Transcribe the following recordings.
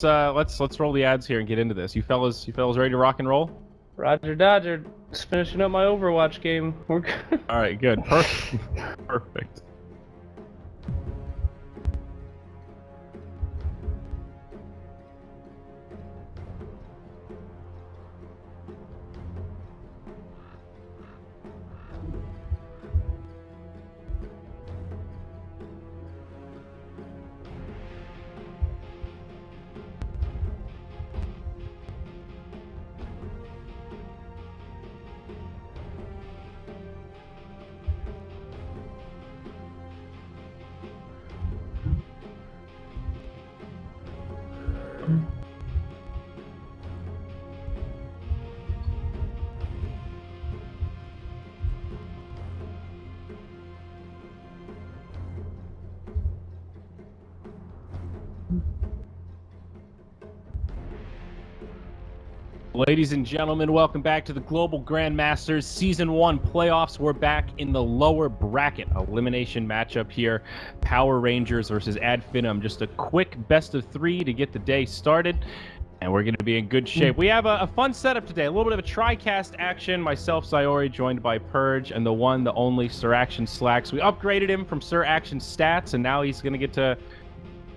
let's roll the ads here and get into this. You fellas ready to rock and roll? Roger Dodger, just finishing up my Overwatch game. We're good. All right, good, perfect. Ladies and gentlemen, welcome back to the Global Grandmasters Season 1 playoffs. We're back in the lower bracket elimination matchup here. Power Rangers versus Finem. Just a quick best of 3 to get the day started, and we're going to be in good shape. We have a fun setup today, a little bit of a tri-cast action. Myself, Sayori, joined by Purge, and the one, the only Sir Action Slacks. We upgraded him from Sir Action Stats, and now he's going to get to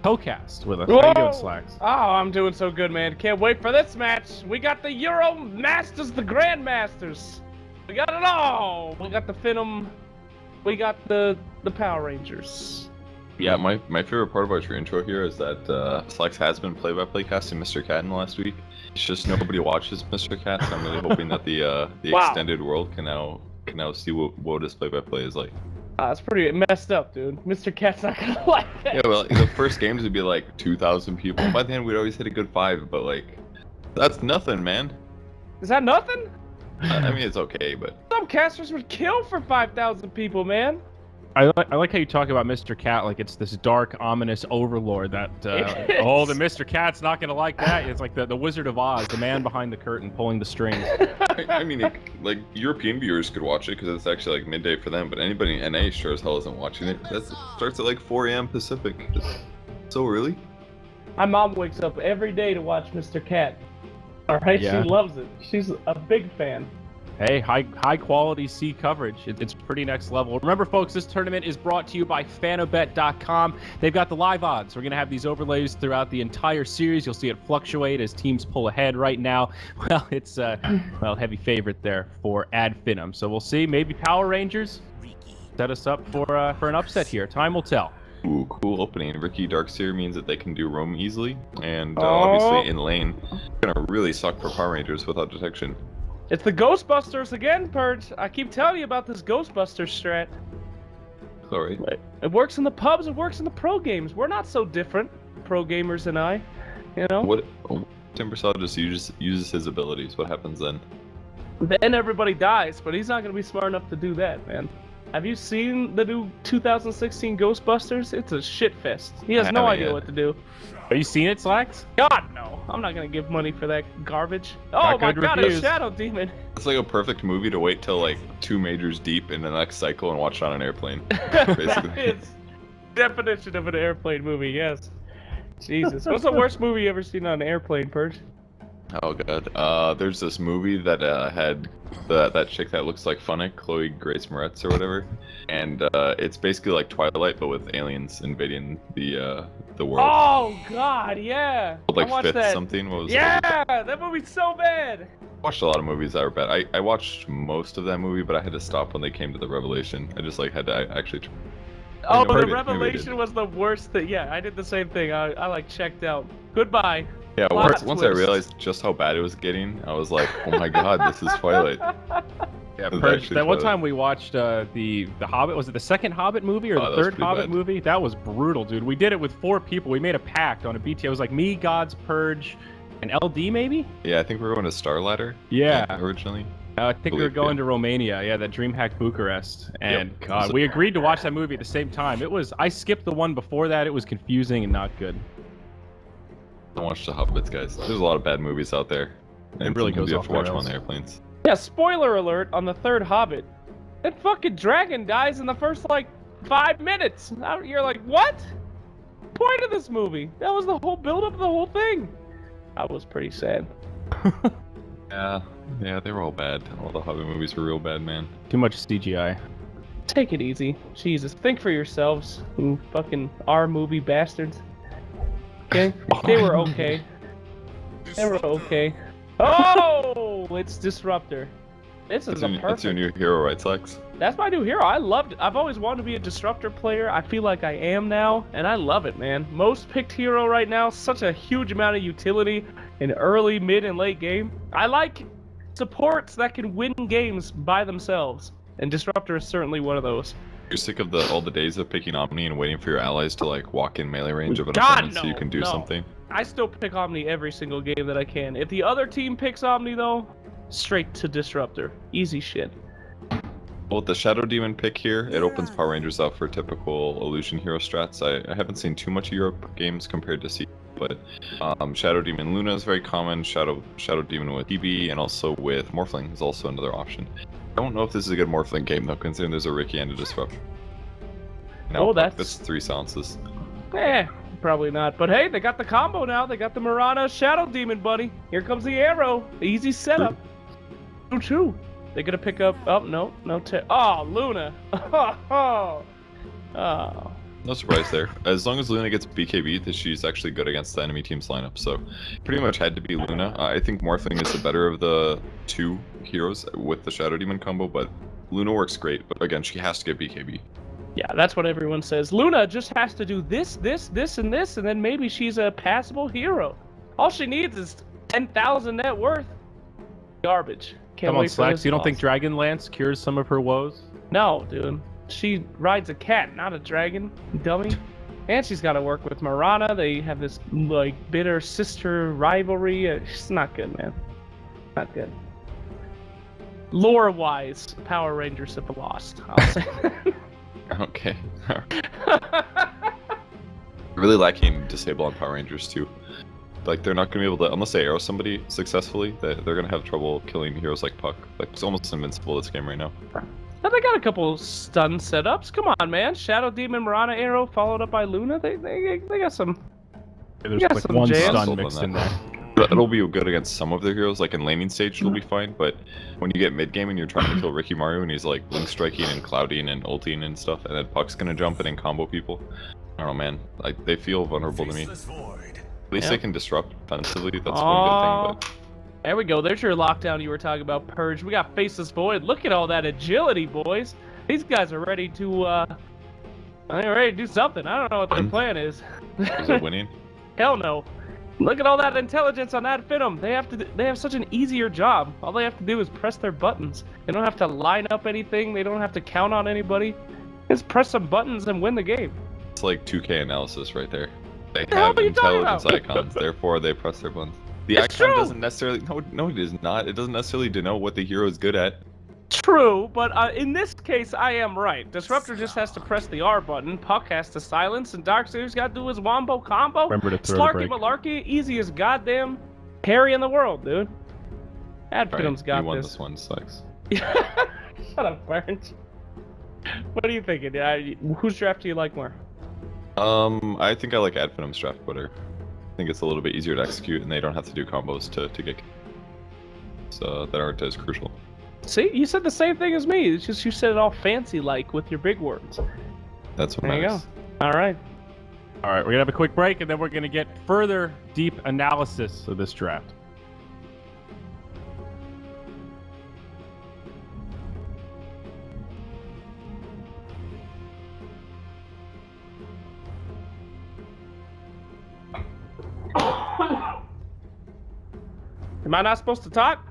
co-cast with us. Whoa! How you doing, Slacks? Oh, I'm doing so good, man. Can't wait for this match. We got the Euro Masters, the Grandmasters. We got it all. We got the Finem. We got the Power Rangers. Yeah, my favorite part about your intro here is that Slacks has been play-by-play casting Mr. Cat in the last week. It's just nobody watches Mr. Cat, so I'm really hoping that the Wow. extended world can now see what his play-by-play is like. That's pretty messed up, dude. Mr. Cat's not gonna like that. Yeah, well, the first games would be like 2,000 people. By the end, we'd always hit a good 5, but like, that's nothing, man. Is that nothing? I mean, it's okay, but Some casters would kill for 5,000 people, man. I like how you talk about Mr. Cat like it's this dark, ominous overlord that, oh, the Mr. Cat's not going to like that. It's like the Wizard of Oz, the man behind the curtain pulling the strings. I mean, like European viewers could watch it because it's actually like midday for them, but anybody in NA sure as hell isn't watching it. That starts at like 4 a.m. Pacific. So early? My mom wakes up every day to watch Mr. Cat. All right, Yeah. She loves it. She's a big fan. Hey, high quality C coverage. It's pretty next level. Remember, folks, this tournament is brought to you by fanobet.com. They've got the live odds. We're going to have these overlays throughout the entire series. You'll see it fluctuate as teams pull ahead right now. Well, it's heavy favorite there for Finem. So we'll see. Maybe Power Rangers set us up for an upset here. Time will tell. Ooh, cool opening. Ricky Darkseer means that they can do roam easily, and obviously in lane, it's gonna really suck for Power Rangers without detection. It's the Ghostbusters again, Purge. I keep telling you about this Ghostbusters strat. Sorry. It works in the pubs, it works in the pro games. We're not so different, pro gamers and I, you know? What? Timbersaw just uses his abilities. What happens then? Then everybody dies, but he's not going to be smart enough to do that, man. Have you seen the new 2016 Ghostbusters? It's a shit fest. He has no idea what to do. Have you seen it, Slacks? God, no. I'm not going to give money for that garbage. Oh Got my good god, reviews. a Shadow Demon. It's like a perfect movie to wait till like 2 majors deep in the next cycle and watch it on an airplane. That Basically. is definition of an airplane movie, yes. Jesus. What's the worst movie you ever seen on an airplane, Purge? Oh god. There's this movie that had that chick that looks like Funnick, Chloe Grace Moretz or whatever, and it's basically like Twilight but with aliens invading the world. Oh god, yeah. Called, like I watched Fifth that. something. What was it? Yeah, that movie's so bad. I watched a lot of movies that were bad. I watched most of that movie, but I had to stop when they came to the Revelation. I just like had to actually. Oh, maybe the did. Revelation was the worst thing. Yeah, I did the same thing. I like checked out. Goodbye. Yeah, Plot once I twist. realized just how bad it was getting, I was like, oh my god, this is Twilight. Yeah, It was Purge, actually that one Twilight. time we watched the Hobbit. Was it the second Hobbit movie or Oh, the that was third pretty Hobbit bad. movie? That was brutal, dude. We did it with 4 people. We made a pact on a BT. It was like me, Gods, Purge, and LD maybe? Yeah, I think we were going to Starladder. Yeah. Originally. I think we were Believe, going yeah. to Romania. Yeah, that DreamHack Bucharest. And Yep. God, we agreed to watch that movie at the same time. I skipped the one before that. It was confusing and not good. Don't watch the Hobbits, guys. There's a lot of bad movies out there. And really sometimes goes you have off to watch the them on rails. the airplanes. Yeah, spoiler alert on the third Hobbit. That fucking dragon dies in the first, like, 5 minutes. You're like, what? point of this movie. That was the whole build-up of the whole thing. I was pretty sad. Yeah, they were all bad. All the Hobbit movies were real bad, man. Too much CGI. Take it easy. Jesus, think for yourselves, you fucking R-movie bastards. Okay? They were okay. They were okay. Oh! It's Disruptor. This is a perfect... That's your new hero, right, Slex? That's my new hero. I loved it. I've always wanted to be a Disruptor player. I feel like I am now, and I love it, man. Most picked hero right now. Such a huge amount of utility in early, mid, and late game. I like supports that can win games by themselves, and Disruptor is certainly one of those. You're sick of all the days of picking Omni and waiting for your allies to like walk in melee range of an God, opponent so you can do something? I still pick Omni every single game that I can. If the other team picks Omni, though, straight to Disruptor. Easy shit. Well, with the Shadow Demon pick here, it opens Power Rangers up for typical Illusion hero strats. I haven't seen too much Europe games compared to C, but Shadow Demon Luna is very common. Shadow Demon with TB and also with Morphling is also another option. I don't know if this is a good Morphling game though, considering there's a Ricky and a Disrupt. Now, that's 3 silences. Probably not. But hey, they got the combo now. They got the Marana Shadow Demon, buddy. Here comes the arrow. The easy setup. 2-2. They're gonna pick up. Oh no, oh, Luna. Oh. No surprise there. As long as Luna gets BKB, she's actually good against the enemy team's lineup. So, pretty much had to be Luna. I think Morphling is the better of the 2 heroes with the Shadow Demon combo, but Luna works great. But again, she has to get BKB. Yeah, that's what everyone says. Luna just has to do this, and this, and then maybe she's a passable hero. All she needs is 10,000 net worth. Garbage. Can't Come on, wait for Slacks. this You don't loss. think Dragonlance cures some of her woes? No, dude. She rides a cat, not a dragon, dummy. And she's got to work with Marana. They have this like bitter sister rivalry. It's not good, man. Not good. Lore-wise, Power Rangers have lost. I'll say that. Okay. Really lacking disable on Power Rangers too. Like they're not gonna be able to, unless they arrow somebody successfully, they're gonna have trouble killing heroes like Puck. Like it's almost invincible this game right now. Now they got a couple stun setups. Come on, man. Shadow Demon Marana arrow followed up by Luna. They got some. There's got like some one jams. stun mixed in there. But it'll be good against some of their heroes, like in laning stage it'll be fine, but when you get mid game and you're trying to kill Ricky Mario and he's like blink striking and clouding and ulting and stuff, and then Puck's gonna jump in and combo people. I don't know, man. Like they feel vulnerable to me. At least they can disrupt defensively. That's one good thing. But there we go. There's your lockdown you were talking about, Purge. We got Faceless Void. Look at all that agility, boys. These guys are ready to they're ready to do something. I don't know what their plan is. is it winning? Hell no. Look at all that intelligence on that Finem. They have such an easier job. All they have to do is press their buttons. They don't have to line up anything. They don't have to count on anybody. Just press some buttons and win the game. It's like 2K analysis right there. They The hell have are you talking intelligence about? icons, therefore they press their buttons. The It's icon true. doesn't necessarily no it is not. It doesn't necessarily denote what the hero is good at. True, but in this case, I am right. Disruptor just has to press the R button. Puck has to silence, and Darksaber's got to do his wombo combo. Remember to throw the Slarky break. Malarkey, easiest goddamn carry in the world, dude. Adfinum's got you won this. this one, sucks. Shut up, Burns. What are you thinking? Whose draft do you like more? I think I like Adfinum's draft better. I think it's a little bit easier to execute, and they don't have to do combos to get so that aren't as crucial. See, you said the same thing as me. It's just you said it all fancy-like with your big words. That's what There you matters. go. All right. All right, we're gonna have a quick break, and then we're gonna get further deep analysis of this draft. Am I not supposed to talk?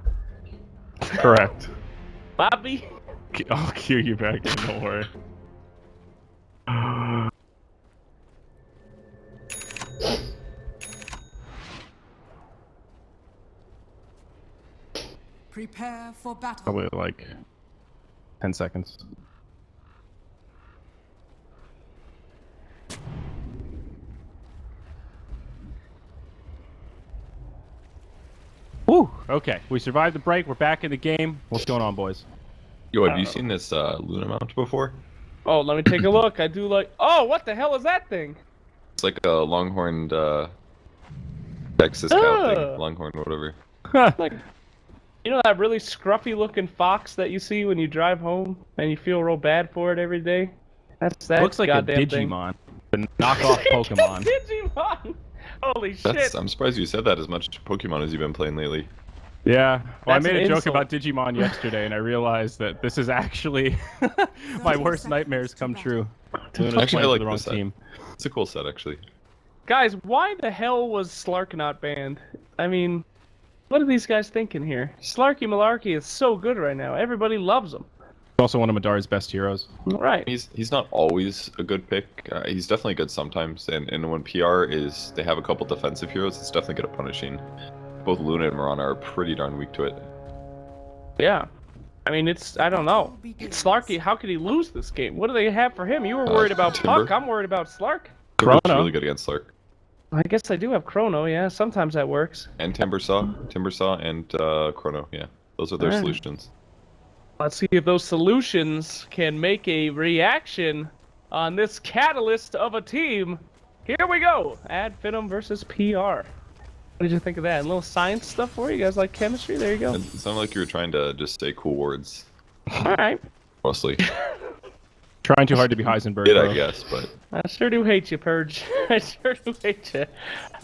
Correct. Bobby? I'll cue you back in, don't worry. Prepare for battle. Probably like 10 seconds. Woo! Okay, we survived the break. We're back in the game. What's going on, boys? Yo, have you seen this Luna mount before? Oh, let me take a look. I do like... Oh, what the hell is that thing? It's like a longhorned Texas cow thing. Ah. Longhorn, whatever. Like, you know that really scruffy looking fox that you see when you drive home and you feel real bad for it every day? That's that Looks like a goddamn thing. Digimon, but knockoff Pokemon. Digimon! Holy shit! I'm surprised you said that as much Pokemon as you've been playing lately. Yeah, well, I That's made an a joke insult. about Digimon yesterday, and I realized that this is actually my worst nightmares come true. Luna's Actually, I playing for like the wrong this set. team. It's a cool set, actually. Guys, why the hell was Slark not banned? I mean, what are these guys thinking here? Slarky Malarkey is so good right now. Everybody loves him. Also one of Madar's best heroes. Right. He's not always a good pick. He's definitely good sometimes, and when PR is they have a couple defensive heroes, it's definitely good at punishing. Both Luna and Mirana are pretty darn weak to it. Yeah. I mean, I don't know. Slarky, how could he lose this game? What do they have for him? You were worried about Timber. Puck. I'm worried about Slark. Chrono. Timber's really good against Slark. I guess I do have Chrono, yeah. Sometimes that works. And Timbersaw, and Chrono. Yeah, those are their Alright. solutions. Let's see if those solutions can make a reaction on this catalyst of a team. Here we go. Ad Finem versus PR. What did you think of that? A little science stuff for you guys like chemistry? There you go. It sounded like you were trying to just say cool words, All right. mostly. Trying too hard to be Heisenberg. Did bro. I guess, but I sure do hate you, Purge. I sure do hate you.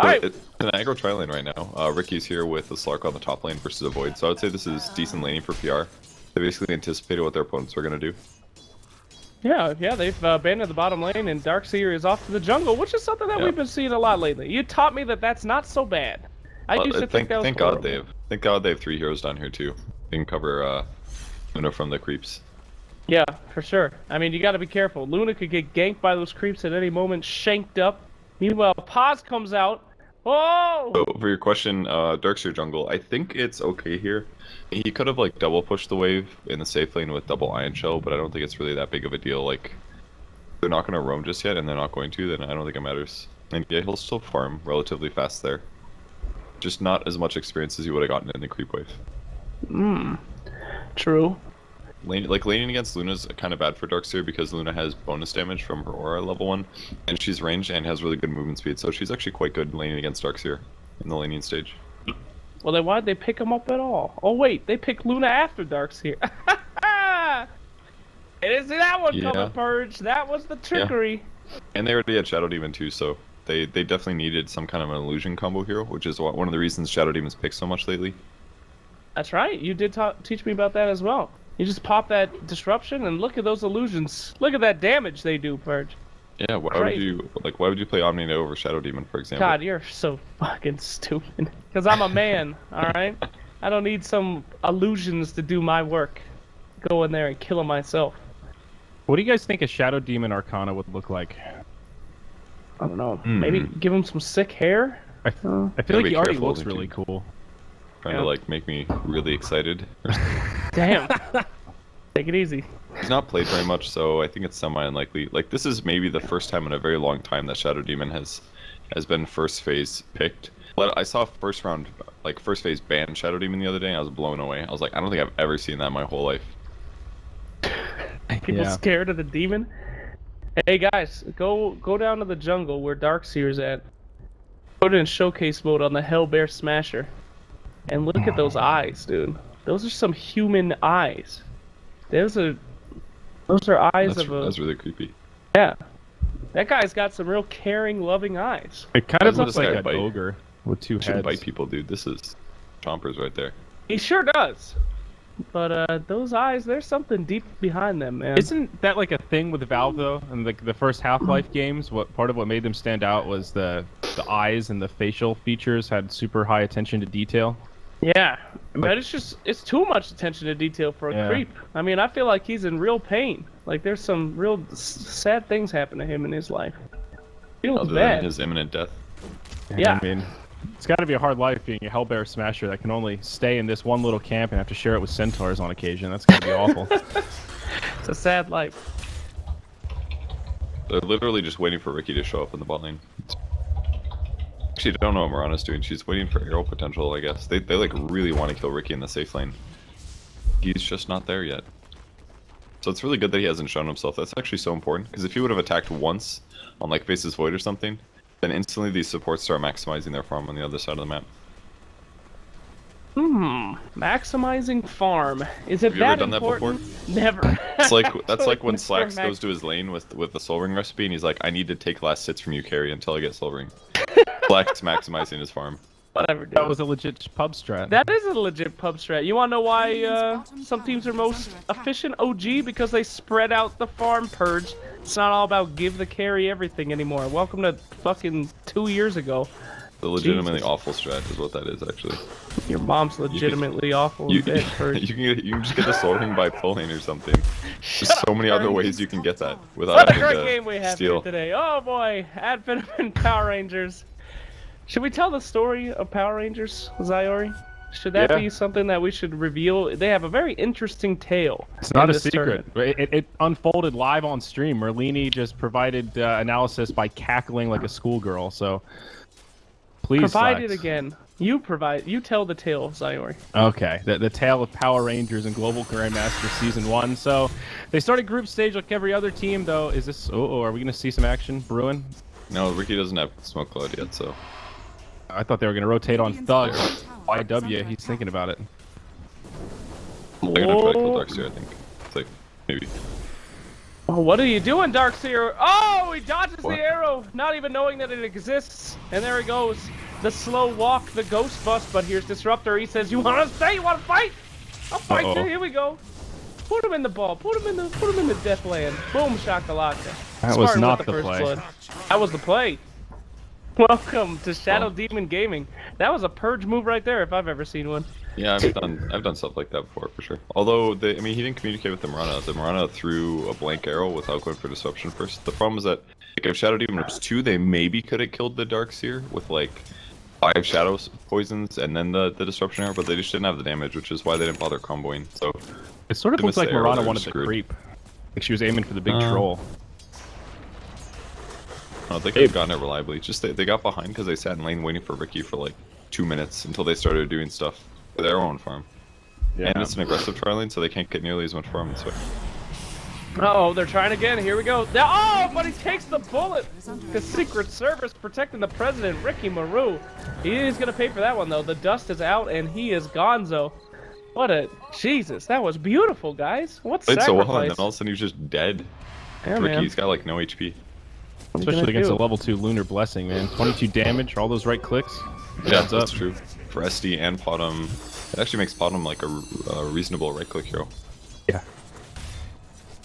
All right. it's an aggro tri lane right now. Ricky's here with the Slark on the top lane versus a Void, so I would say this is decent laning for PR. They basically anticipated what their opponents were gonna do. Yeah, they've abandoned the bottom lane, and Darkseer is off to the jungle, which is something that Yeah. we've been seeing a lot lately. You taught me that that's not so bad. I used to think that was Thank God horrible. thank God they have 3 heroes down here too. They can cover Luna from the creeps. Yeah, for sure. I mean, you got to be careful. Luna could get ganked by those creeps at any moment, shanked up. Meanwhile, Paz comes out. Oh! So for your question, Darkseer jungle, I think it's okay here. He could have like double pushed the wave in the safe lane with double Iron Shell, but I don't think it's really that big of a deal. Like, they're not going to roam just yet, and they're not going to, then I don't think it matters. And yeah, he'll still farm relatively fast there. Just not as much experience as you would have gotten in the creep wave. True. Laning against Luna is kind of bad for Darkseer because Luna has bonus damage from her aura level 1, and she's ranged and has really good movement speed, so she's actually quite good laning against Darkseer in the laning stage. Well, then why'd they pick him up at all? Oh, wait, they picked Luna after Darkseer. It isn't that one Yeah. coming, Purge. That was the trickery. And they already had Shadow Demon too, so they definitely needed some kind of an illusion combo hero, which is one of the reasons Shadow Demon's picked so much lately. That's right. You did teach me about that as well. You just pop that disruption and look at those illusions. Look at that damage they do, Purge. Yeah, why would you play Omni over Shadow Demon, for example? God, you're so fucking stupid. Because I'm a man, alright? I don't need some illusions to do my work. Go in there and kill him myself. What do you guys think a Shadow Demon Arcana would look like? I don't know. Maybe give him some sick hair? I feel Gotta like be he already careful, looks don't you? really cool. Trying Yeah. to like make me really excited. Damn. Take it easy. He's not played very much, so I think it's semi-unlikely. Like, this is maybe the first time in a very long time that Shadow Demon has been first phase picked. But I saw first phase ban Shadow Demon the other day, and I was blown away. I was like, I don't think I've ever seen that in my whole life. People Yeah. scared of the demon? Hey guys, go down to the jungle where Darkseer's at. Put it in showcase mode on the Hellbear Smasher. And look at those eyes, dude. Those are some human eyes. Those are eyes of a... That's really creepy. Yeah. That guy's got some real caring, loving eyes. It kind of Doesn't looks this like guy an bite? ogre with 2 Shouldn't heads. bite people, dude. This is chompers right there. He sure does. But those eyes, there's something deep behind them, man. Isn't that like a thing with Valve though? And the first Half-Life games, part of what made them stand out was the eyes and the facial features had super high attention to detail. Yeah, but it's too much attention to detail for a Yeah. creep. I mean, I feel like he's in real pain. Like there's some real sad things happen to him in his life. Feels Other bad. than his imminent death. Yeah. I mean, it's got to be a hard life being a Hellbear Smasher that can only stay in this one little camp and have to share it with centaurs on occasion. That's got to be awful. It's a sad life. They're literally just waiting for Ricky to show up in the bot lane. Actually, I don't know what Mirana's doing. She's waiting for arrow potential, I guess. They like really want to kill Ricky in the safe lane. He's just not there yet. So it's really good that he hasn't shown himself. That's actually so important, because if he would have attacked once on like Face's Void or something, then instantly these supports start maximizing their farm on the other side of the map. Maximizing farm. Is it Have you ever that done that important? before? Never. It's like that's like when Never Slacks max- goes to his lane with the soul ring recipe, and he's like, "I need to take last hits from you, carry, until I get soul ring." Slacks maximizing his farm. Whatever, dude. That was a legit pub strat. That is a legit pub strat. You wanna know why some teams are most efficient? OG, because they spread out the farm purge. It's not all about give the carry everything anymore. Welcome to fucking 2 years ago. The legitimately Jesus. awful strat is what that is actually. Your mom's legitimately awful You, in bed, Purge. you can just get the soul ring by pulling or something. There's so many other ways you can get that without What a having great to game we have steal. here today. Oh boy, Ad Finem and Power Rangers. Should we tell the story of Power Rangers, Zyori? Should that Yeah. be something that we should reveal? They have a very interesting tale. It's not in a this secret. tournament. It unfolded live on stream. Merlini just provided analysis by cackling like a schoolgirl. So please, Provide Slacks. it again. You tell the tale, Zyori. Okay, the tale of Power Rangers and Global Grandmaster Season 1. So they started group stage like every other team, though. Is this... Oh, are we going to see some action brewing? No, Ricky doesn't have smoke cloud yet, so I thought they were going to rotate on Thug. YW, he's thinking about it. they're gonna try to kill Darkseer, I think. It's like maybe. Oh, what are you doing, Darkseer? Oh, he dodges What? the arrow, not even knowing that it exists. And there he goes. The slow walk, the ghost bust. But here's Disruptor. He says, "You want to stay? You want to fight? I'll fight you." Here we go. Put him in the ball. Put him in the death land. Boom, shakalaka. That was Spartan not with the first play. blood. That was the play. Welcome to Shadow Demon Gaming. That was a purge move right there, if I've ever seen one. Yeah, I've done stuff like that before for sure. Although I mean, he didn't communicate with the Marana. The Marana threw a blank arrow without going for disruption first. The problem is that like, if Shadow Demon was 2, they maybe could have killed the Darkseer with like 5 shadow poisons and then the disruption arrow, but they just didn't have the damage, which is why they didn't bother comboing. So It sort of They looked like missed the arrow, Marana they were wanted to screwed. creep. Like she was aiming for the big troll. no, they could have gotten it reliably. Just they got behind because they sat in lane waiting for Ricky for like 2 minutes until they started doing stuff with their own farm. Yeah. And it's an aggressive tri lane, so they can't get nearly as much farm this way. Uh-oh, they're trying again. Here we go. Oh, but he takes the bullet. The Secret Service protecting the president, Ricky Maru. He's going to pay for that one, though. The dust is out, and he is gonzo. What a... Jesus, that was beautiful, guys. What Played sacrifice. so well, and then all of a sudden he was just dead. Yeah, Ricky's got like no HP. Especially against a level 2 Lunar Blessing, man. 22 damage, all those right clicks. Yeah, Adds that's up. true. For SD and Potom, it actually makes Potom like a reasonable right-click hero. Yeah.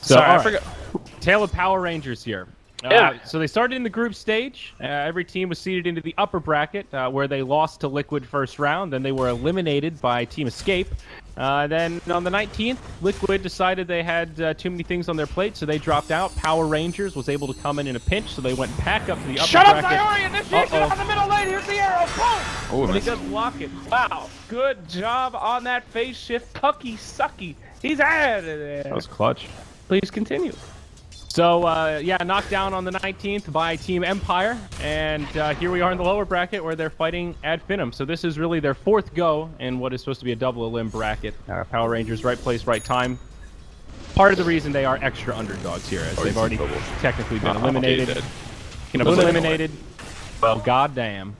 So, Sorry, I alright. forgot. Tale of Power Rangers here. Yeah. So they started in the group stage. Every team was seeded into the upper bracket, where they lost to Liquid first round. Then they were eliminated by Team Escape. Then on the 19th, Liquid decided they had too many things on their plate, so they dropped out. Power Rangers was able to come in a pinch, so they went back up to the upper Shut up, bracket. Zyori! Initiation on the middle lane! Here's the arrow! Boom! Oh, But he nice. does block it. Wow. Good job on that phase shift. Cucky sucky. He's out of there. That was clutch. Please continue. So, yeah, knocked down on the 19th by Team Empire, and here we are in the lower bracket where they're fighting Ad Finem. So this is really their 4th go in what is supposed to be a double elim bracket. Power Rangers, right place, right time. Part of the reason they are extra underdogs here, as they've already technically been eliminated. Okay, dead. Can have been eliminated. Well, goddamn.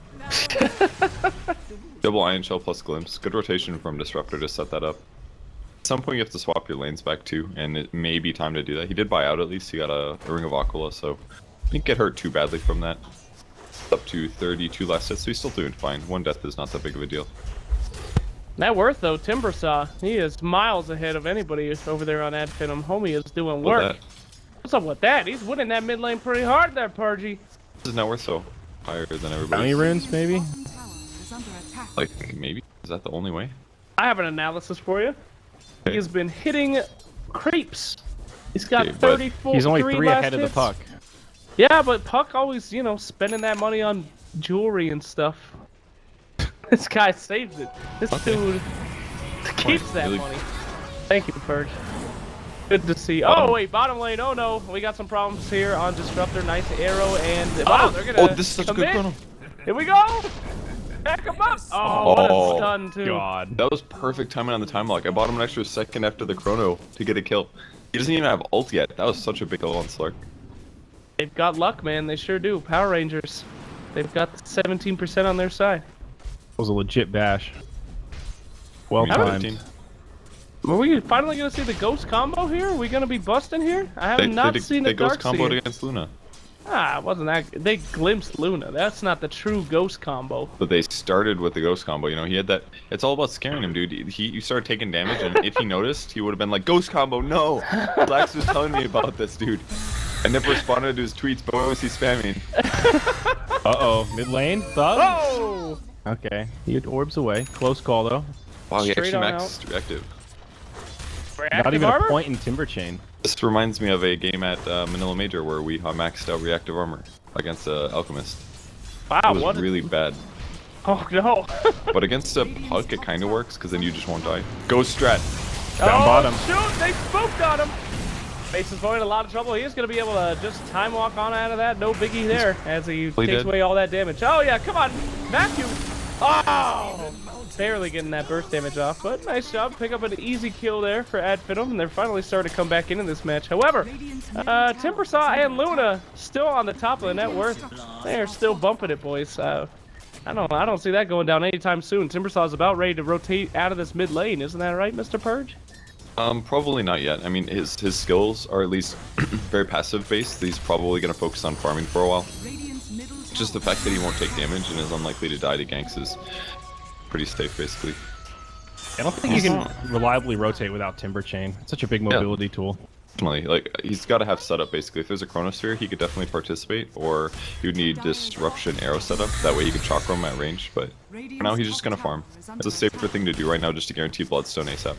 Double Iron Shell plus Glimpse. Good rotation from Disruptor to set that up. At some point you have to swap your lanes back too, and it may be time to do that. He did buy out at least. He got a Ring of Aquila, so didn't get hurt too badly from that. Up to 32 last hits, so he's still doing fine. 1 death is not that big of a deal. Net worth, though, Timbersaw, he is miles ahead of anybody over there on Ad Finem. Homie is doing What work. What's up with that? He's winning that mid lane pretty hard there, Purgy. This is net worth so higher than Bounty everybody. runes, maybe? Like maybe is that the only way? I have an analysis for you. Okay. He has been hitting creeps. He's got Okay, but 34. He's only 3 last ahead of the hits. puck. Yeah, but Puck always, you know, spending that money on jewelry and stuff. This guy saves it. This dude keeps that really- money. Thank you, Purge. Good to see. Oh, wait, bottom lane. Oh, no. We got some problems here on Disruptor. Nice arrow, and wow, they're going to Oh, this is such a good commit. chrono. Here we go. Back him up. Oh, what a stun, too. God. That was perfect timing on the time lock. I bought him an extra second after the chrono to get a kill. He doesn't even have ult yet. That was such a big kill on Slark. They've got luck, man. They sure do. Power Rangers. They've got 17% on their side. Was a legit bash. Well timed. 15. Are we finally gonna see the ghost combo here? Are we gonna be busting here? I have not seen the They ghost dark comboed against Luna. Ah, it wasn't that. They glimpsed Luna. That's not the true ghost combo. But they started with the ghost combo. You know, he had that. It's all about scaring him, dude. You started taking damage, and if he noticed, he would have been like, "Ghost combo, no!" Lax was telling me about this, dude. I never responded to his tweets, but what was he spamming? Uh-oh, mid lane, thug? Oh! Okay, he orbs away. Close call, though. Wow, he Straight actually on maxed reactive. Not even armor? a point in Timber Chain. This reminds me of a game at Manila Major where we maxed out reactive armor against Alchemist. Wow, It was what? really bad. Oh no! But against a puck, it kind of works, because then you just won't die. Ghost strat. Down bottom. Shoot! They spooked on him! Mason's boy in a lot of trouble. He's going to be able to just time walk on out of that. No biggie there as he takes dead. away all that damage. Oh yeah, come on! Matthew! Oh! Barely getting that burst damage off, but nice job. Pick up an easy kill there for Finem, and they're finally starting to come back into this match. However, Timbersaw and Luna still on the top of the net worth. They are still bumping it, boys. I don't see that going down anytime soon. Timbersaw's about ready to rotate out of this mid lane, isn't that right, Mr. Purge? Probably not yet. I mean, his skills are at least very passive based. He's probably going to focus on farming for a while. Just the fact that he won't take damage and is unlikely to die to ganks is pretty safe, basically. I don't think you can reliably rotate without Timber Chain. It's such a big mobility tool. Definitely. Like, he's got to have setup, basically. If there's a Chronosphere, he could definitely participate, or he would need Disruption Arrow setup. That way he could chakra him at range, but for now he's just going to farm. It's a safer thing to do right now just to guarantee Bloodstone ASAP.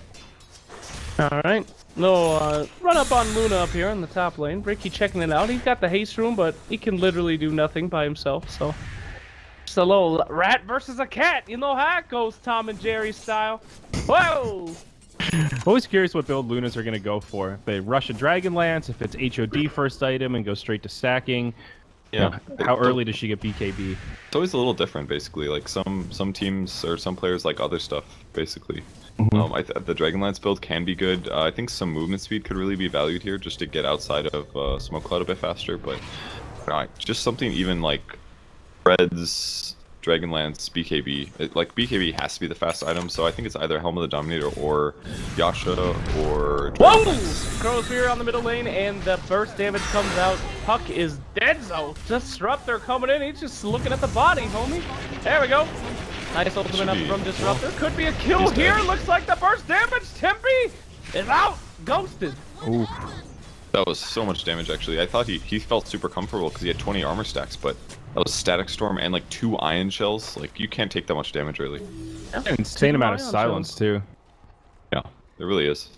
Alright. No, run up on Luna up here in the top lane. Ricky checking it out. He's got the haste room, but he can literally do nothing by himself, so... Just a little rat versus a cat. You know how it goes, Tom and Jerry style. Whoa! Always curious what build Lunas are going to go for. If they rush a Dragonlance, if it's HOD first item and go straight to stacking. Yeah. How early does she get BKB? It's always a little different, basically. Like, some teams or some players like other stuff, basically. The Dragonlance build can be good. I think some movement speed could really be valued here just to get outside of Smoke Cloud a bit faster, but just something even like Red's Dragonlance BKB. Like, BKB has to be the fast item, so I think it's either Helm of the Dominator or Yasha or Whoa! Dragonlance. Chronosphere on the middle lane, and the burst damage comes out. Puck is dead, so Disruptor coming in. He's just looking at the body, homie. There we go. Nice ultimate up from Disruptor. Could be a kill here. Looks like the burst damage. Tempe is out. Ghosted. Ooh. That was so much damage, actually. I thought he felt super comfortable because he had 20 armor stacks, but that was Static Storm and like 2 Ion Shells. Like, you can't take that much damage, really. Insane amount of silence, too. Yeah, there really is.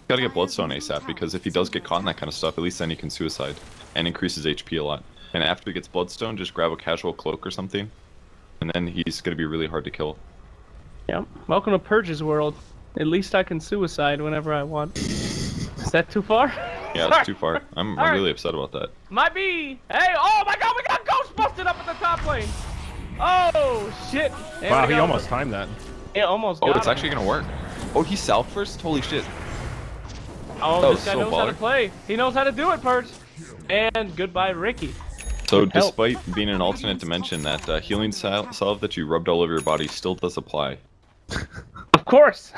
Gotta get Bloodstone ASAP, because if he does get caught in that kind of stuff, at least then he can suicide and increases HP a lot. And after he gets Bloodstone, just grab a casual cloak or something, and then he's gonna be really hard to kill. Yep. Welcome to Purge's world. At least I can suicide whenever I want. Is that too far? Yeah, it's too far. I'm really upset about that. Might be. Hey, oh my god, we got Ghost busted up at the top lane. Oh, shit. There Wow, we he go. almost timed that. Yeah, almost Oh, got it's him. actually gonna work. Oh, he's south first? Holy shit. Oh, That this was guy so knows how to baller. play. He knows how to do it, Purge. And goodbye, Ricky. So Good help. despite being an alternate dimension, that healing salve that you rubbed all over your body still does apply. Of course.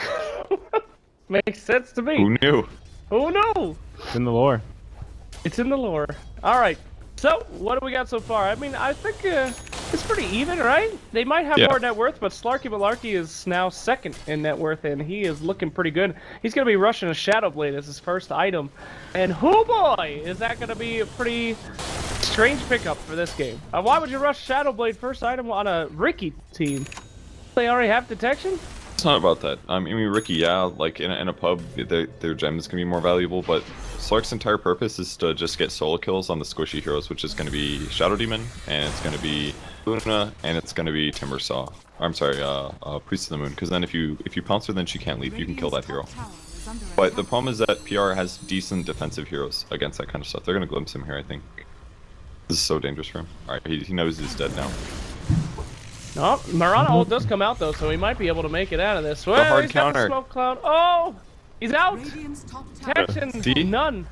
Makes sense to me. Who knew? Who knew? It's in the lore. It's in the lore. All right. So, what do we got so far? I mean, I think it's pretty even, right? They might have more net worth, but Slarky Malarkey is now second in net worth, and he is looking pretty good. He's going to be rushing a Shadow Blade as his first item. And whoo boy, is that going to be a pretty strange pickup for this game. Why would you rush Shadow Blade first item on a Ricky team? They already have detection? It's not about that. I mean, Ricky, yeah, like in a pub, their gems can be more valuable, but Slark's entire purpose is to just get solo kills on the squishy heroes, which is going to be Shadow Demon, and it's going to be Luna, and it's going to be Timbersaw. I'm sorry, Priest of the Moon, because then if you pounce her, then she can't leave. You can kill that hero. But the problem is that PR has decent defensive heroes against that kind of stuff. They're going to glimpse him here, I think. This is so dangerous for him. Alright, he knows he's dead now. No, Marana ult does come out though, so he might be able to make it out of this. Well, hard he's got the counter. smoke cloud. Oh, he's out. Radiant's top tower Protection, See? none.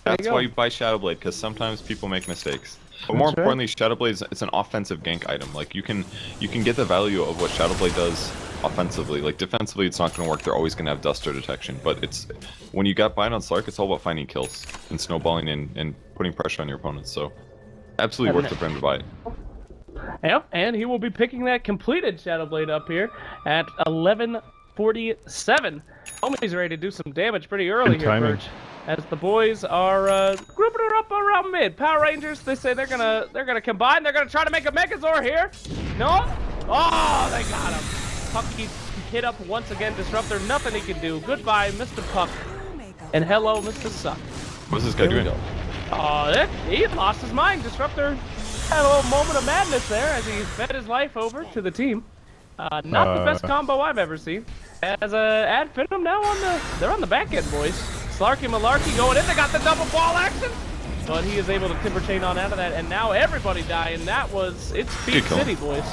That's go. why you buy Shadow Blade, because sometimes people make mistakes. But more That's right. importantly, Shadowblade it's an offensive gank item. Like you can get the value of what Shadowblade does offensively. Like defensively, it's not going to work. They're always going to have duster detection. But it's when you got bind on Slark, it's all about finding kills and snowballing and putting pressure on your opponents. So absolutely worth it for him to buy it. Yep, and he will be picking that completed Shadowblade up here at 11:47. Homie's ready to do some damage pretty early Good here, timing. Birch. As the boys are grouping her up around mid. Power Rangers, they say they're gonna combine. They're gonna try to make a Megazord here. No? Oh, they got him. Puck keeps hit up once again. Disruptor, nothing he can do. Goodbye, Mr. Puck. And hello, Mr. Suck. What's this guy Here we doing? go. Oh, he lost his mind. Disruptor had a little moment of madness there as he fed his life over to the team. Not the best combo I've ever seen. As Ad Finem now they're on the back end, boys. Slarky Malarkey going in. They got the double ball action, but he is able to timber chain on out of that, and now everybody dying. It's Speed City, boys.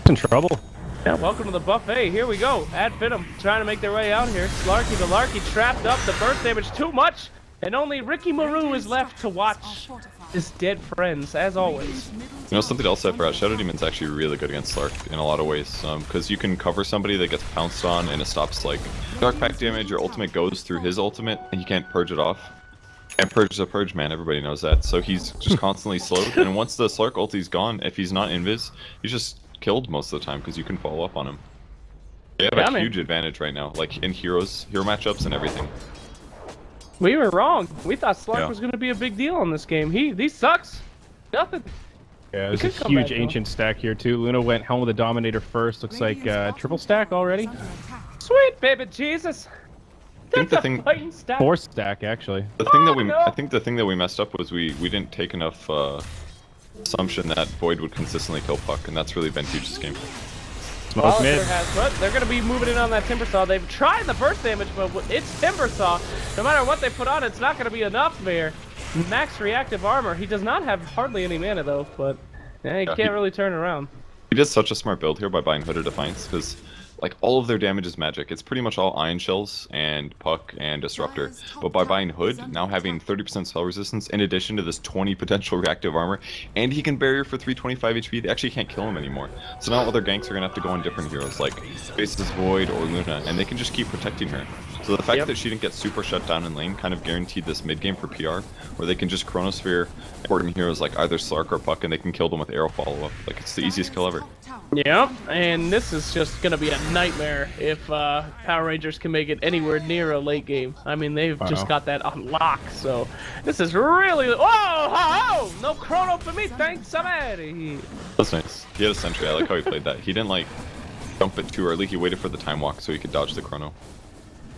In trouble. Yeah, welcome to the buffet. Here we go. Ad Finem trying to make their way out here. Slarky Malarkey trapped up. The burst damage too much, and only Ricky Maru is left to watch his dead friends, as always. You know, something else I forgot, Shadow Demon's actually really good against Slark in a lot of ways, because you can cover somebody that gets pounced on and it stops, like, Dark Pack damage, your ultimate goes through his ultimate, and you can't purge it off. And Purge is a Purge, man, everybody knows that. So he's just constantly slowed, and once the Slark ulti's gone, if he's not invis, he's just killed most of the time, because you can follow up on him. They have a huge advantage right now, like, in hero matchups and everything. We were wrong. We thought Slark was going to be a big deal in this game. He sucks. Nothing. Yeah, there's a huge ancient stack here too. Luna went Helm of the Dominator first. Looks like triple stack already. Sweet baby Jesus. I think the thing, Four stack actually. the thing that we, I think the thing that we messed up was we didn't take enough assumption that Void would consistently kill Puck, and that's really been huge this game. Smoke mid. But they're going to be moving in on that Timber Saw. They've tried the burst damage, but it's Timber Saw. No matter what they put on, it's not going to be enough there. Max reactive armor. He does not have hardly any mana though, but he can't really turn around. He did such a smart build here by buying Hooded Defiance, because like all of their damage is magic. It's pretty much all Iron Shells and Puck and Disruptor. But by buying Hood, now having 30% spell resistance in addition to this 20 potential reactive armor, and he can barrier for 325 HP, they actually can't kill him anymore. So now other ganks are going to have to go on different heroes like Faceless Void or Luna, and they can just keep protecting her. So the fact that she didn't get super shut down in lane kind of guaranteed this mid game for PR, where they can just Chronosphere important heroes like either Slark or Puck, and they can kill them with arrow follow-up. Like, it's the easiest kill ever. Yep, and this is just going to be a nightmare if Power Rangers can make it anywhere near a late game. I mean, they've just got that on lock, so this is really... Whoa! No chrono for me, thanks somebody! That's nice. He had a sentry. I like how he played that. He didn't, like, jump it too early. He waited for the time walk so he could dodge the chrono.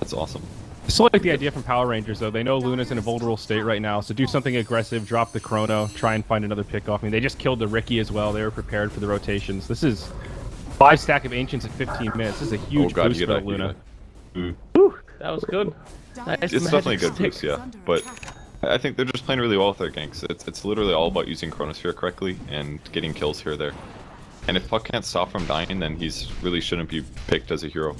That's awesome. I still like the idea from Power Rangers, though. They know Luna's in a vulnerable state right now, so do something aggressive, drop the chrono, try and find another pick off. I mean, they just killed the Ricky as well. They were prepared for the rotations. This is 5 stack of Ancients in 15 minutes. This is a huge boost for Luna. Whew, that was good. Nice It's definitely a good boost, yeah. But I think they're just playing really well with their ganks. It's literally all about using Chronosphere correctly and getting kills here or there. And if Puck can't stop from dying, then he's really shouldn't be picked as a hero.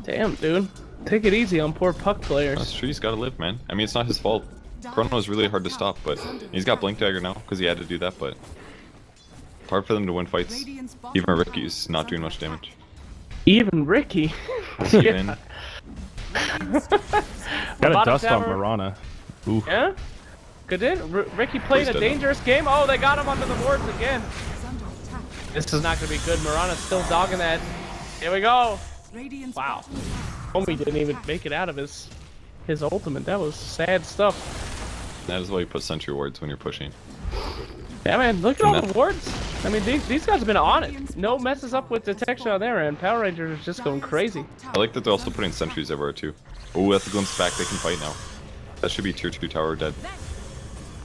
Damn, dude. Take it easy on poor Puck players. That's true, he's gotta live, man. I mean, it's not his fault. Chrono is really hard to stop, but he's got Blink Dagger now, because he had to do that, but it's hard for them to win fights. Even Ricky's not doing much damage. Even Ricky? Even. Got a dust on Marana. Ooh. Yeah? Good in. Ricky played a dangerous game. Oh, they got him under the wards again. This is not going to be good. Marana's still dogging that. Here we go. Wow. Homie didn't even make it out of his ultimate. That was sad stuff. That is why you put sentry wards when you're pushing. Yeah, man. Look at all the wards. I mean, these guys have been on it. No messes up with detection on their end. Power Rangers is just going crazy. I like that they're also putting sentries everywhere too. Oh, that's a glimpse back. They can fight now. That should be tier 2 tower dead.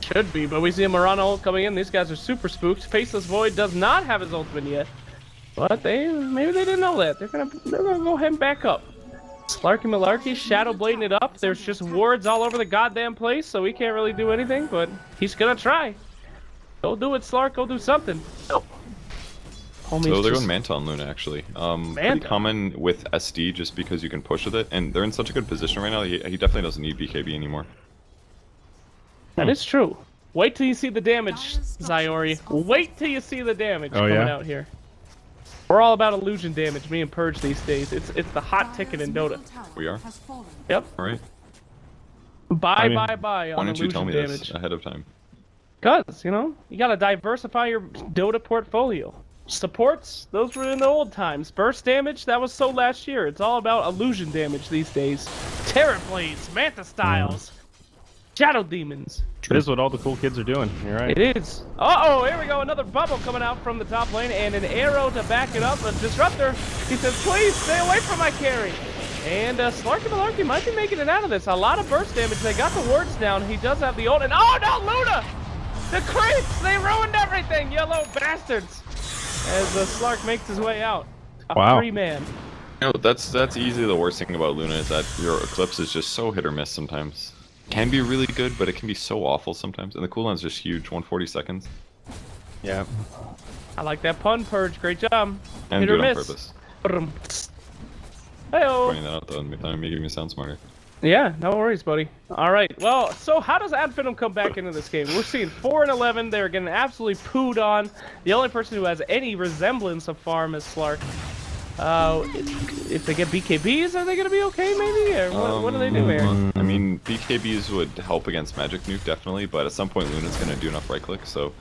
Should be, but we see a Marana ult coming in. These guys are super spooked. Faceless Void does not have his ultimate yet. But maybe they didn't know that. They're gonna go ahead and back up. Slarky Malarkey shadow blading it up. There's just wards all over the goddamn place, so he can't really do anything, but he's gonna try. Go do it, Slark, go do something. Nope. So they're going Manta on Luna, actually. Pretty common with SD just because you can push with it, and they're in such a good position right now, he definitely doesn't need BKB anymore. That is true. Wait till you see the damage, Zyori. Wait till you see the damage coming out here. We're all about illusion damage, me and Purge these days. It's the hot ticket in Dota. We are? Yep. Alright. Bye on Why don't you illusion tell me damage. this ahead of time? Cause, you know, you gotta diversify your Dota portfolio. Supports, those were in the old times. Burst damage, that was so last year. It's all about illusion damage these days. Terror Blades, Manta Styles, Shadow Demons. It is what all the cool kids are doing. You're right. It is. Uh-oh, here we go. Another bubble coming out from the top lane and an arrow to back it up. A Disruptor. He says, please stay away from my carry. And Slarky Malarky might be making it out of this. A lot of burst damage. They got the wards down. He does have the ult. And oh no, Luna! The creeps! They ruined everything, yellow bastards! As Slark makes his way out. A free man. You know, that's easily the worst thing about Luna is that your Eclipse is just so hit or miss sometimes. Can be really good, but it can be so awful sometimes. And the cooldown's just huge, 140 seconds. Yeah. I like that pun, Purge. Great job. And Hit do or it on miss. purpose. Hey-oh. Pointing that out though, and making me sound smarter. Yeah, no worries, buddy. All right, well, so how does Ad Finem come back into this game? We're seeing 4 and 11. They're getting absolutely pooed on. The only person who has any resemblance of farm is Slark. If they get BKBs, are they gonna be okay, maybe? Or what do they do here? I mean, BKBs would help against Magic Nuke, definitely, but at some point Luna's gonna do enough right-click, so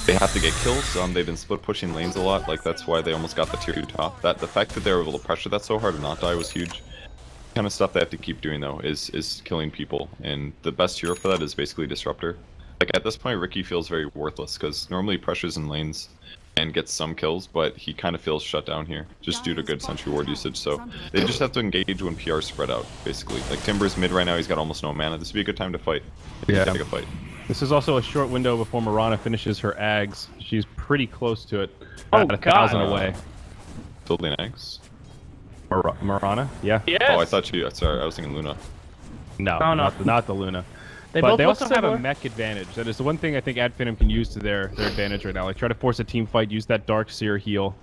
they have to get kills. They've been split pushing lanes a lot, like that's why they almost got the tier 2 top. The fact that they were able to pressure that so hard and not die was huge. The kind of stuff they have to keep doing though is killing people, and the best hero for that is basically Disruptor. Like at this point, Ricky feels very worthless because normally he pressures in lanes and gets some kills, but he kind of feels shut down here just due to good sentry ward usage. So they just have to engage when PR spread out, basically. Like Timber's mid right now, he's got almost no mana. This would be a good time to fight. Yeah. Take a fight. This is also a short window before Mirana finishes her Ags. She's pretty close to it. Oh, at 1,000 away. Building eggs? Mirana? Yeah. Yes. Oh, I thought you. Sorry, I was thinking Luna. No, Oh, no. not the Luna. They But both they look also have a similar. mech advantage. That is the one thing I think Ad Finem can use to their advantage right now. Like try to force a team fight, use that Dark Seer heal.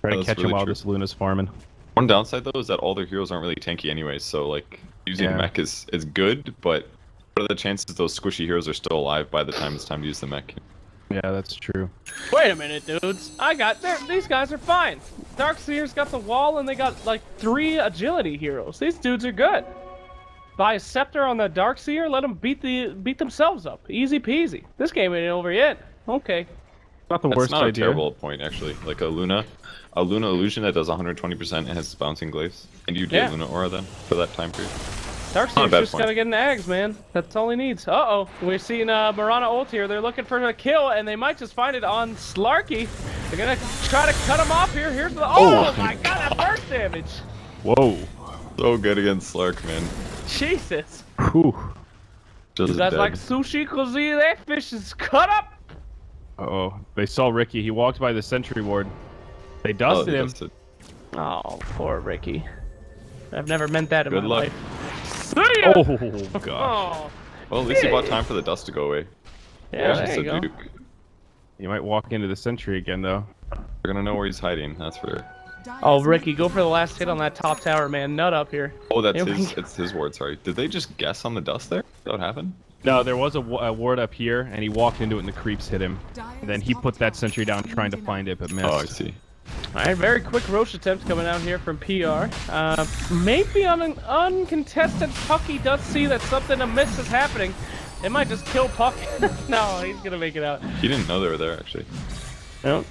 Try to That's catch him really while true. this Luna's farming. One downside though is that all their heroes aren't really tanky anyways, so like using mech is good, but what are the chances those squishy heroes are still alive by the time it's time to use the mech? Yeah, that's true. Wait a minute, dudes. These guys are fine. Darkseer's got the wall, and they got like 3 agility heroes. These dudes are good. Buy a scepter on the Darkseer, let them beat themselves up. Easy peasy. This game ain't over yet. Okay. Not the That's worst not idea. a terrible point actually. Like a Luna illusion that does 120% and has bouncing glaives, and you get Luna aura then for that time period. Not a Darkseer's bad just point. gotta get an Ags, man. That's all he needs. Uh-oh. We're seeing Mirana ult here. They're looking for a kill, and they might just find it on Slarky. They're gonna try to cut him off here. Here's the... Oh, my god, that burst damage! Whoa. So good against Slark, man. Jesus. Whew. Just You guys dead. like sushi? Cause that fish is cut up! Uh-oh. They saw Ricky. He walked by the sentry ward. They dusted him. Dusted. Oh, poor Ricky. I've never meant that in Good my luck. life. See ya! Oh, gosh. Oh, Well, at least he bought time for the dust to go away. yeah, Just there you a go. Duke. You might walk into the sentry again, though. They're gonna know where he's hiding, that's for sure. Oh, Ricky, go for the last hit on that top tower, man. Nut up here. Oh, that's There we his. go. It's his ward. Sorry. Did they just guess on the dust there? Is that what happened? No, there was a ward up here, and he walked into it, and the creeps hit him. And then he put that sentry down trying to find it, but missed. Oh, I see. Alright, very quick Roche attempt coming out here from PR. Maybe on an uncontested puck, he does see that something amiss is happening. It might just kill Puck. No, he's gonna make it out. He didn't know they were there actually. No.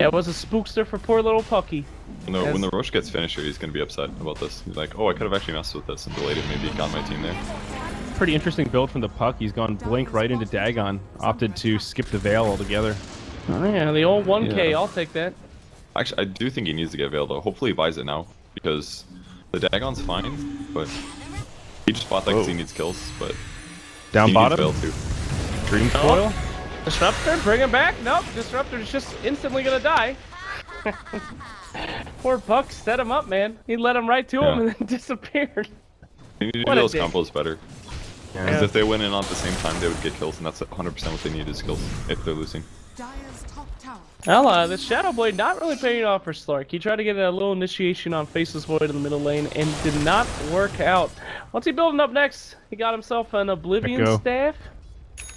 Yeah, it was a spookster for poor little Pucky. No, Yes. when the Roche gets finished here, he's gonna be upset about this. He's like, oh, I could have actually messed with this and delayed it. Maybe got my team there. Pretty interesting build from the puck. He's gone blink right into Dagon. Opted to skip the Veil altogether. Oh yeah, the old 1K, Yeah. I'll take that. Actually, I do think he needs to get Veil though. Hopefully he buys it now because the Dagon's fine, but he just bought that because he needs kills. But Down he bottom. needs Veil too. Dream Coil. Disruptor, bring him back. Nope, Disruptor's just instantly gonna die. Poor Puck set him up, man. He led him right to him Yeah. and then disappeared. They need to What do a those dick. combos better. Because if they win in at the same time, they would get kills, and that's 100% what they need is kills if they're losing. Dire's top tower. Well, the Shadow Blade not really paying off for Slark. He tried to get a little initiation on Faceless Void in the middle lane and did not work out. What's he building up next? He got himself an Oblivion Echo. staff.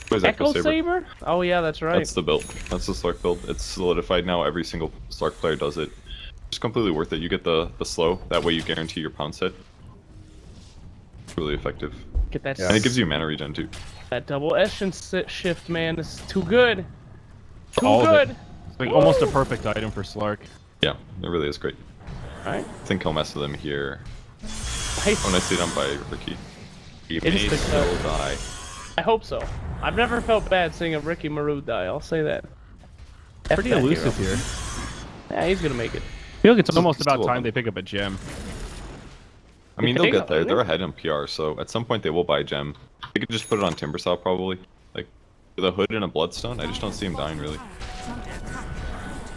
What is Echo Saber? Oh yeah, that's right. That's the build. That's the Slark build. It's solidified now. Every single Slark player does it. It's completely worth it. You get the slow. That way you guarantee your pound set. It's really effective. Get that. And it gives you mana regen too. That double shift, man. This is too good. Too All of good. it. It's like almost a perfect item for Slark. Yeah, it really is great. Alright. I think he'll mess with them here. Nice. Oh, nicely done by Ricky. He It may is the still kill. die. I hope so. I've never felt bad seeing a Ricky Maru die. I'll say that. Pretty that elusive hero. here. Yeah, he's gonna make it. I feel like it's almost He's about still time open. they pick up a gem. I mean, You they'll think get there. so? They're ahead in PR, so at some point they will buy a gem. They could just put it on Timbersaw probably. Like, with a hood and a bloodstone, I just don't see him dying really.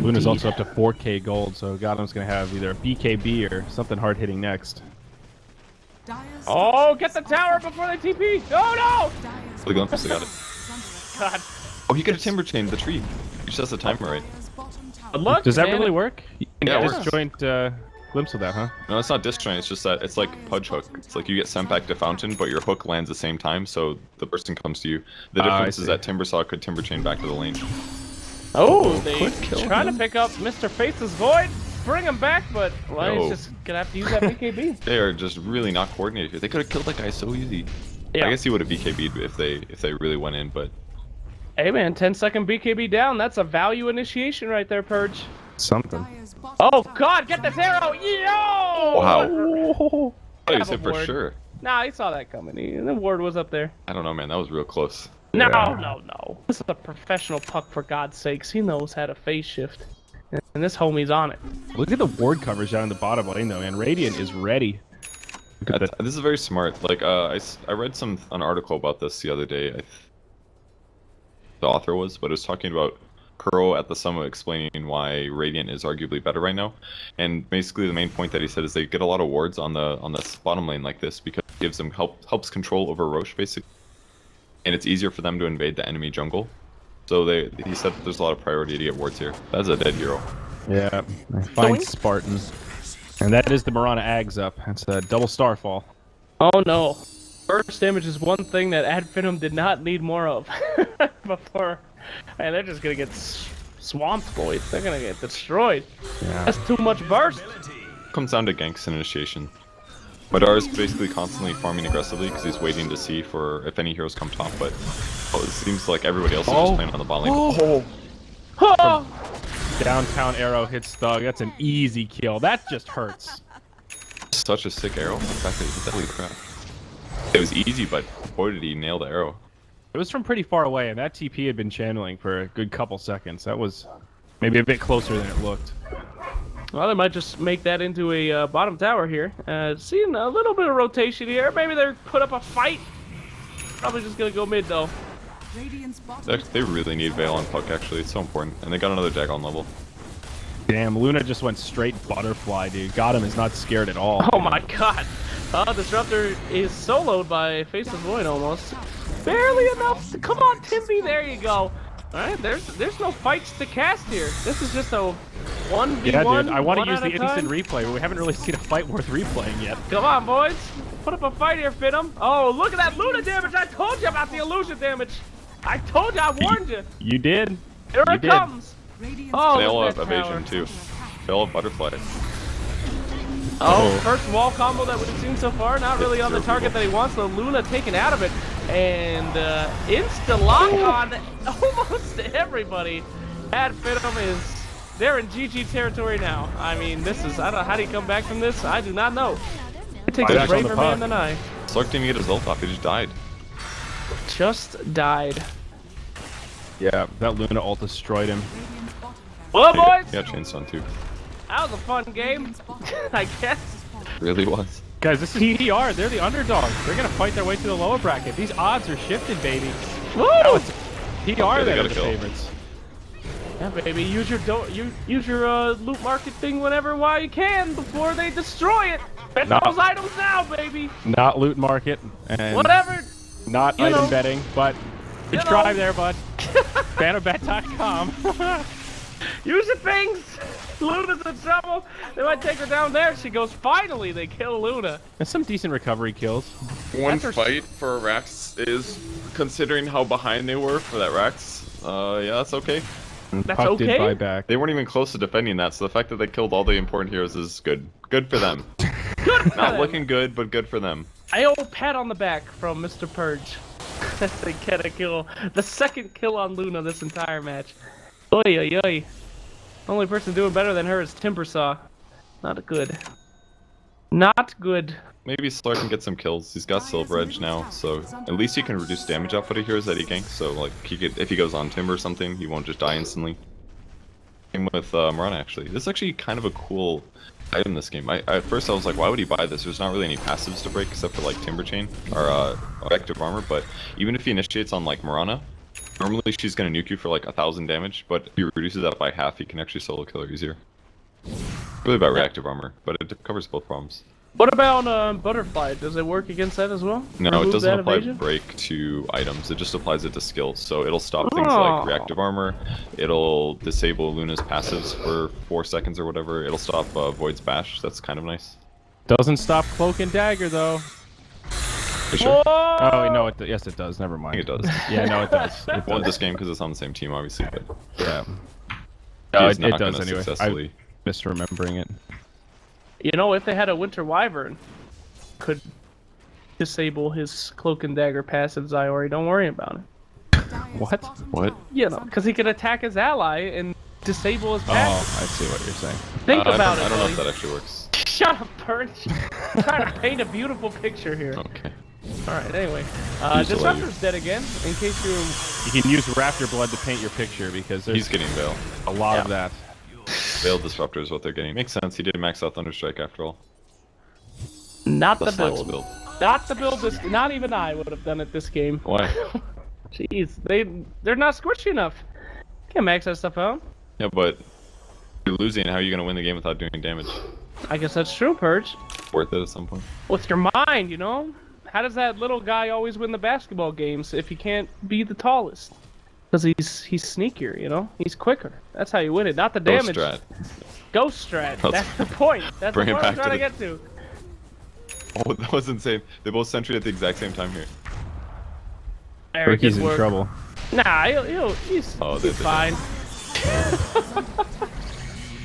Luna's also up to 4k gold, so Gotham's gonna have either a BKB or something hard hitting next. Dyer's Oh, get the tower before they TP! Oh no! Dyer's Look at them, they got it. God. Oh, he could have timber chained the tree. He just has the timer right. Dyer's bottom tower. Good luck, Does that man. really work? You can Yeah, it get works. disjoint glimpse with that, huh? No, it's not disjoint, it's just that it's like Pudge Hook. It's like you get sent back to Fountain, but your hook lands the same time, so the person comes to you. The Ah, I difference is see. that Timbersaw could timber chain back to the lane. Oh, they quick kill trying him. to pick up Mr. Face's Void, bring him back, but well, No. he's just gonna have to use that BKB. They are just really not coordinated here. They could have killed that guy so easy. Yeah. I guess he would have BKB'd if they really went in, but Hey man, 10-second BKB down. That's a value initiation right there, Purge. Something. Dyer's bottom Oh tower. God, get this arrow! Yo! wow. Oh, he Have a hit for ward. sure. Nah, he saw that coming. The ward was up there. I don't know, man. That was real close. No, Yeah. no. This is a professional puck, for God's sakes. He knows how to phase shift. And this homie's on it. Look at the ward coverage down in the bottom lane, though, man. Radiant is ready. Look at that. This is very smart. Like, I read an article about this the other day. The author was, but it was talking about Kuro at the summit explaining why Radiant is arguably better right now. And basically, the main point that he said is they get a lot of wards on this bottom lane like this because it gives them helps control over Roche basically, and it's easier for them to invade the enemy jungle. So he said that there's a lot of priority to get wards here. That's a dead hero. Yeah. Fine Doink. Spartan. And that is the Marana Ags up. That's a double starfall. Oh no. Burst damage is one thing that Ad Finem did not need more of before. And they're just gonna get swamped, boys. They're gonna get destroyed. Yeah. That's too much burst. Comes down to ganks and initiation. Madar is basically constantly farming aggressively because he's waiting to see for if any heroes come top, but it seems like everybody else is just playing on the bot lane. Oh! Downtown arrow hits Thug. That's an easy kill. That just hurts. Such a sick arrow. The fact that he hit that, holy crap. It was easy, but boy did he nail the arrow. It was from pretty far away, and that TP had been channeling for a good couple seconds. That was maybe a bit closer than it looked. Well, they might just make that into a bottom tower here. Seeing a little bit of rotation here. Maybe they're put up a fight. Probably just gonna go mid though. Radiant's bottom They really need Veil on Puck, actually. It's so important. And they got another Dagon level. Damn, Luna just went straight butterfly, dude. Gotham is not scared at all. Oh my God! Disruptor is soloed by Face of Void almost. Barely enough. Come on, Timby. There you go. All right, there's no fights to cast here. This is just a 1v1. Yeah, dude, I want one to use at the a time. instant replay, but we haven't really seen a fight worth replaying yet. Come on, boys. Put up a fight here, Finem. Oh, look at that Luna damage. I told you about the illusion damage. I told you. I warned you. You did. Here You it did. comes. Radiant's Oh, They all look have at that evasion, tower. too. They all have Butterfly. Oh, first wall combo that we've seen so far. Not really on the target that he wants, though. Luna taken out of it. And insta lock on almost everybody. Ad Finem is... They're in GG territory now. I mean, this is... I don't know. How do you come back from this? I do not know. It takes Back a on the braver puck. man than I. Slark didn't even get his ult off, he just died. Just died. Yeah, that Luna ult destroyed him. Radiant's bottom tower. Well, boys, Yeah, Chainstone too. that was a fun game. I guess. Really was. Guys, this is TDR. They're the underdogs. They're gonna fight their way to the lower bracket. These odds are shifted, baby. Woo! TDR, Okay, they they're gotta the kill. favorites. Yeah, baby. Use your loot market thing whenever while you can before they destroy it. Bet No. those items now, baby. Not loot market and Whatever. not You item know. betting, but You good know. try there, bud. Fanofbet.com. Use your things. Luna's in trouble. They might take her down there. She goes, finally, they kill Luna. There's some decent recovery kills. One That's her- fight for Rax is considering how behind they were for that Rax, yeah, that's okay. That's Puck did okay? buy back. They weren't even close to defending that, so the fact that they killed all the important heroes is good. Good for them. Good for Not them. looking good, but good for them. I owe a pat on the back from Mr. Purge. They get a kill. The second kill on Luna this entire match. Oy, oy, oy. Only person doing better than her is Timbersaw. Not good. Not good. Maybe Slark can get some kills. He's got Silver Edge now, so at least he can reduce damage output of heroes that he ganks. So like, he could, if he goes on Timber or something, he won't just die instantly. Same with Mirana actually. This is actually kind of a cool item this game. At first I was like, why would he buy this? There's not really any passives to break except for like Timber Chain or Effective Armor. But even if he initiates on like Mirana, normally she's gonna nuke you for like 1,000 damage. But if he reduces that by half, he can actually solo kill her easier. Really about reactive armor, but it covers both problems. What about Butterfly? Does it work against that as well? No, Remove it doesn't that apply evasion? break to items. It just applies it to skills. So it'll stop things Oh. like reactive armor. It'll disable Luna's passives for 4 seconds or whatever. It'll stop Void's bash. That's kind of nice. Doesn't stop Cloak and Dagger though. For sure. Whoa! Oh no, yes it does. Never I mind. think it does. Yeah, no, it does. It Won does. this game because it's on the same team, obviously, but Yeah. he No, is it not does gonna anyway. successfully. I'm misremembering it. You know, if they had a Winter Wyvern, could disable his Cloak and Dagger passive, Zyori. Don't worry about it. What? What? You know, because he could attack his ally and disable his Oh, passive. I see what you're saying. Think I about don't, it, I don't know buddy. if that actually works. Shut up, Perch. I'm trying to paint a beautiful picture here. Okay. Alright, anyway. Use the lighter. Disruptor's dead again, in case you... You can use Raptor Blood to paint your picture because there's He's getting Veil. a lot of that. Veil Disruptor is what they're getting. Makes sense. He did max out Thunderstrike after all. Not the That's Slack's build. build. Not the build this... Not even I would have done it this game. Why? Jeez, they're not squishy enough. Can't max that stuff out. Yeah, but you're losing. How are you going to win the game without doing damage? I guess that's true, Purge. Worth it at some point. With your mind, you know? How does that little guy always win the basketball games if he can't be the tallest? Because he's sneakier, you know? He's quicker. That's how you win it, not the Ghost damage. strat. Ghost strat. Let's That's the point. That's bring the it point I'm back to trying to the- get to. Oh, that was insane. They both sentry at the exact same time here. Very Ricky's good in work. trouble. Nah, he's Oh, they- fine.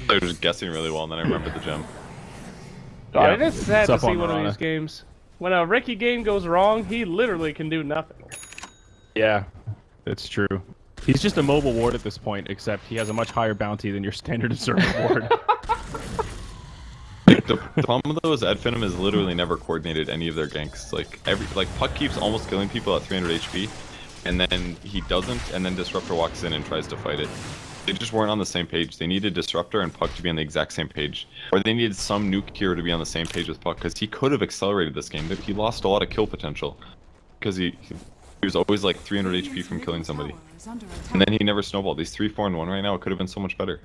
They were just guessing really well, and then I remembered the gem. Oh, Yeah, it is sad it's to up see on one of Mirana. these games. When a Ricky game goes wrong, he literally can do nothing. Yeah, it's true. He's just a mobile ward at this point, except he has a much higher bounty than your standard observer ward. The problem though is Finem has literally never coordinated any of their ganks. Like Puck keeps almost killing people at 300 HP, and then he doesn't, and then Disruptor walks in and tries to fight it. They just weren't on the same page. They needed Disruptor and Puck to be on the exact same page, or they needed some nuke hero to be on the same page with Puck, because he could have accelerated this game. He lost a lot of kill potential, because he was always like 300 HP from killing somebody, and then he never snowballed. He's 3-4-1 right now. It could have been so much better.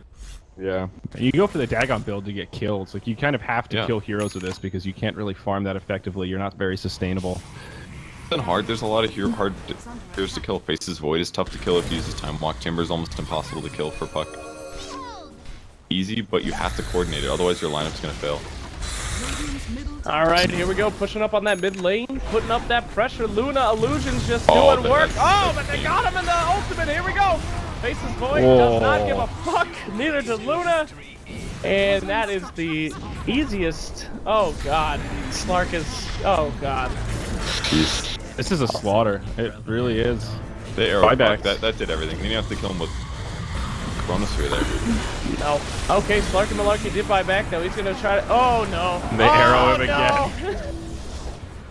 Yeah. You go for the Dagon build to get kills. Like, you kind of have to Yeah. kill heroes with this because you can't really farm that effectively. You're not very sustainable. It's been hard. There's a lot of hard heroes to kill. Faces Void is tough to kill if he uses Time Walk. Timber is almost impossible to kill for Puck. Easy, but you have to coordinate it. Otherwise, your lineup's gonna fail. Alright, here we go, pushing up on that mid lane, putting up that pressure. Luna Illusion's just Oh, doing but work. that's- Oh, but they got him in the ultimate. Here we go. Faces Void Whoa. does not give a fuck, neither does Luna. And that is the easiest. Oh god. Slark is. Oh god. Jeez. This is a slaughter. It really is. The arrow Buybacks. Puck, that did everything. Then you have to kill him with Chronosphere there. No. Okay, Slark and Malarkey did buy back though. He's gonna try to. Oh no. They arrow him again.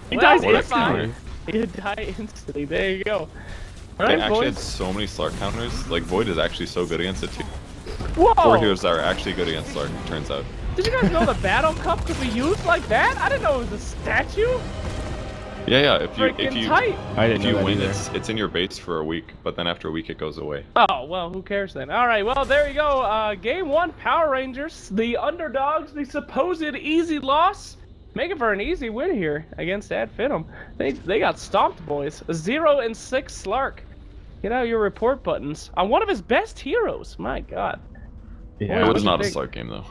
He Well, dies what a instantly. He died instantly. There you go. They Alright, actually had boys. so many Slark counters. Like, Void is actually so good against it too. Whoa! 4 heroes that are actually good against Slark, it turns out. Did you guys know the Battle Cup could be used like that? I didn't know it was a statue. Yeah, if Freaking you tight. I if didn't you know that win, either. it's in your base for a week, but then after a week it goes away. Oh, well, who cares then? All right, well, there you go. Game 1, Power Rangers, the underdogs, the supposed easy loss. Making for an easy win here against Finem. They got stomped, boys. 0-6 Slark. Get out your report buttons on one of his best heroes. My God. Yeah. It what was do you not a think? Slark game though.